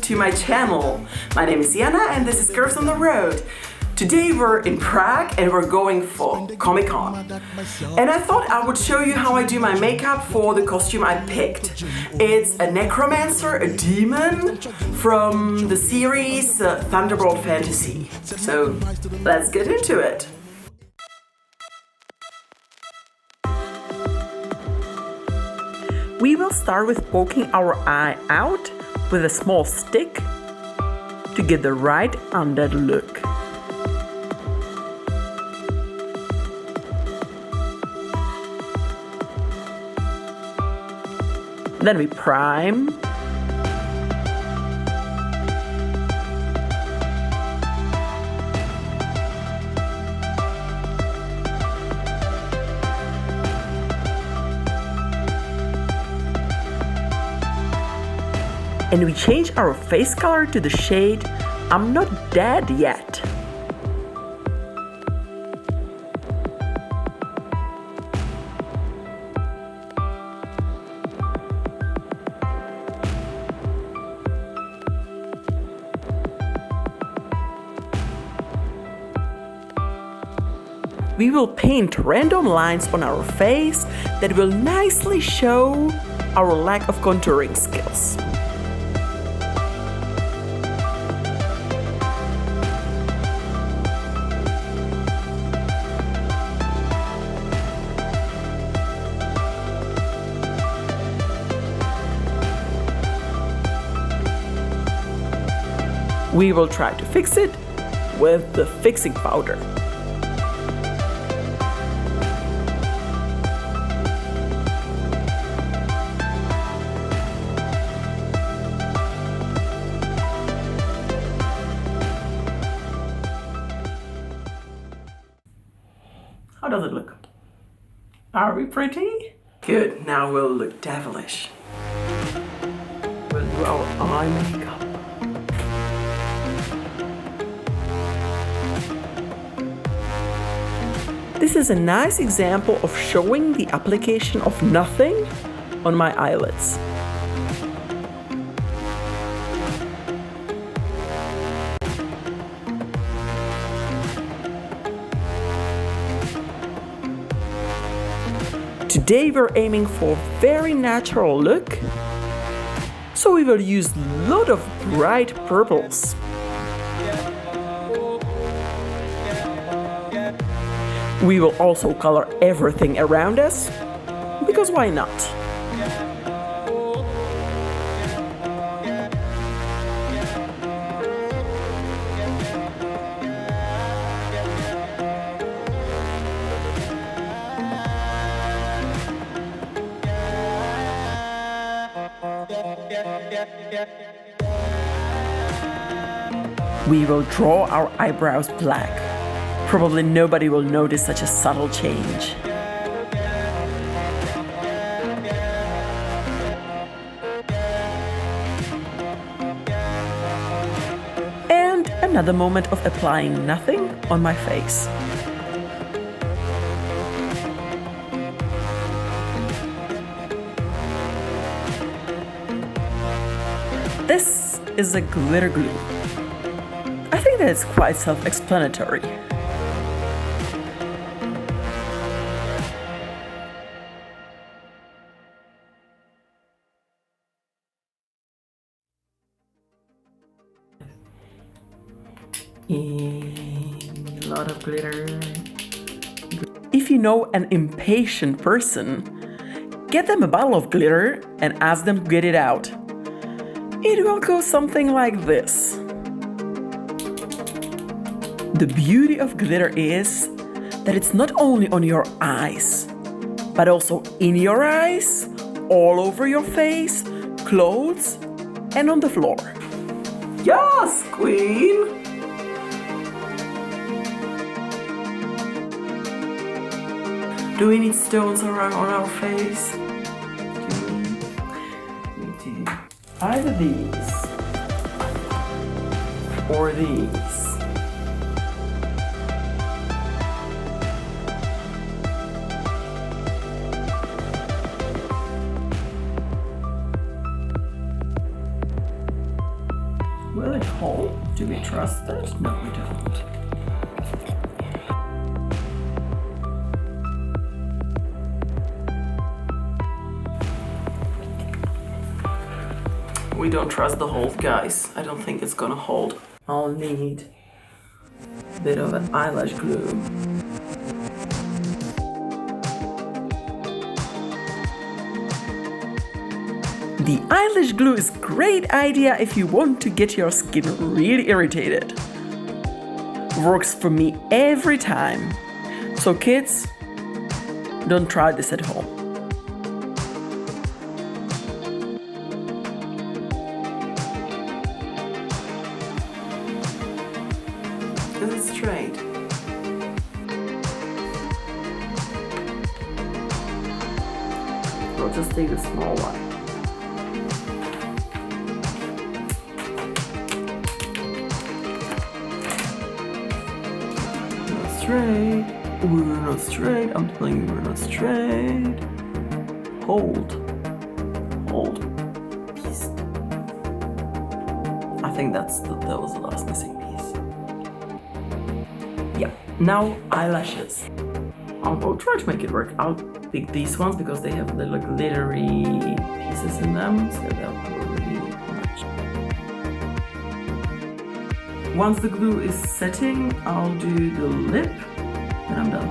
to my channel. My name is Jana and this is Girls on the Road. Today we're in Prague and we're going for Comicon. And I thought I would show you how I do my makeup for the costume I picked. It's a Necromancer, a demon, from the series Thunderbolt Fantasy. So let's get into it. We will start with poking our eye out with a small stick to get the right undead look. Then we prime. And we change our face color to the shade I'm Not Dead Yet. We will paint random lines on our face that will nicely show our lack of contouring skills. We will try to fix it with the fixing powder. How does it look? Are we pretty? Good, now we'll look devilish. We'll do our eye makeup. This is a nice example of showing the application of nothing on my eyelids. Today we're aiming for a very natural look, so we will use a lot of bright purples. We will also color everything around us, because why not? We will draw our eyebrows black. Probably nobody will notice such a subtle change. And another moment of applying nothing on my face. This is a glitter glue. I think that it's quite self-explanatory. A lot of glitter. If you know an impatient person, get them a bottle of glitter and ask them to get it out. It will go something like this. The beauty of glitter is that it's not only on your eyes, but also in your eyes, all over your face, clothes, and on the floor. Yes, queen! Do we need stones around on our face? We need to either these or these. trust that? No, we don't. We don't trust the hold, guys. I don't think it's gonna hold. I'll need a bit of an eyelash glue. The eyelash glue is a great idea if you want to get your skin really irritated. Works for me every time. So kids, don't try this at home. Is it straight? I'll just take the small one. Straight. We're not straight. I'm telling you, we're not straight. Hold. Piece. I think that was the last missing piece. Yeah. Now eyelashes. I'll try to make it work. I'll pick these ones because they have little glittery pieces in them, so they'll probably match. Once the glue is setting, I'll do the lip and I'm done.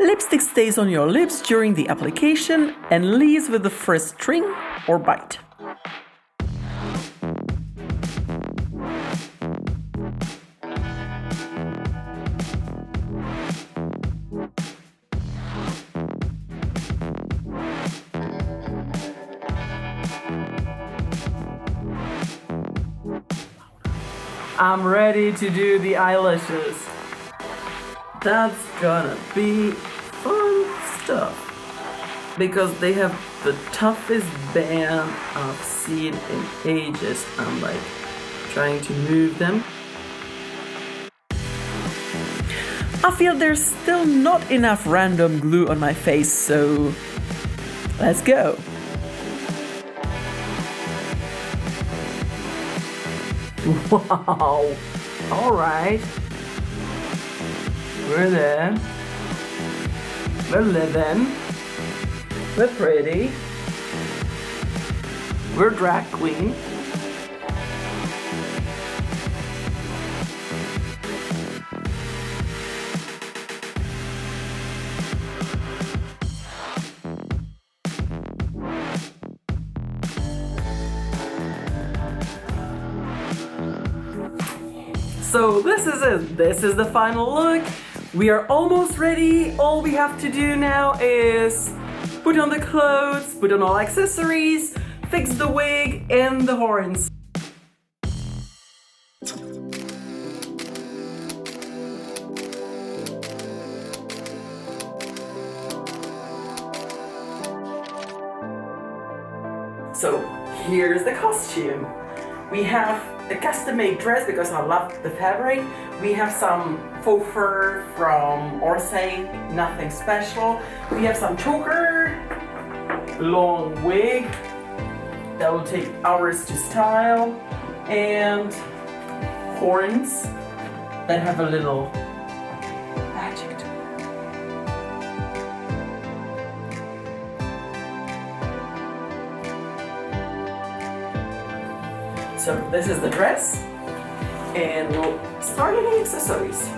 Lipstick stays on your lips during the application and leaves with the first string or bite. I'm ready to do the eyelashes. That's gonna be fun stuff. Because they have the toughest band I've seen in ages. I'm like trying to move them. I feel there's still not enough random glue on my face, so let's go. Wow, all right. We're there. We're living. We're pretty. We're drag queen. So this is it. This is the final look. We are almost ready. All we have to do now is put on the clothes, put on all accessories, fix the wig and the horns. So here's the costume. We have a custom-made dress because I love the fabric. We have some faux fur from Orsay, nothing special. We have some choker, long wig that will take hours to style, and horns that have a little magic to it. So this is the dress, and we'll start getting accessories.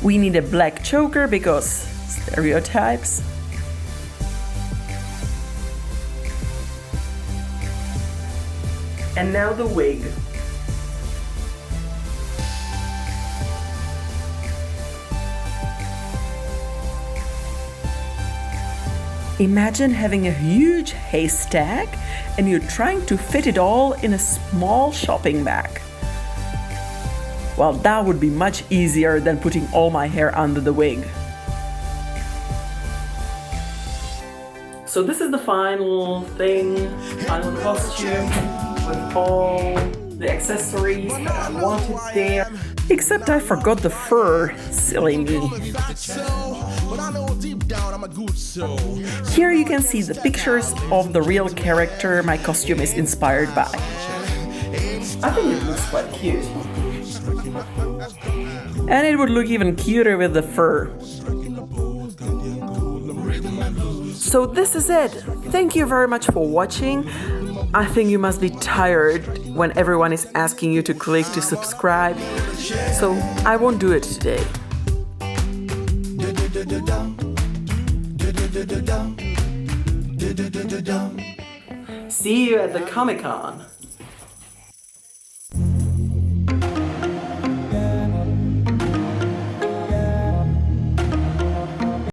We need a black choker because stereotypes. And now the wig. Imagine having a huge haystack and you're trying to fit it all in a small shopping bag. Well, that would be much easier than putting all my hair under the wig. So this is the final thing, final costume with all the accessories that I wanted there. Except I forgot the fur, silly me. Here you can see the pictures of the real character my costume is inspired by. I think it looks quite cute. And it would look even cuter with the fur. So this is it. Thank you very much for watching. I think you must be tired when everyone is asking you to click to subscribe. So I won't do it today. See you at the Comicon.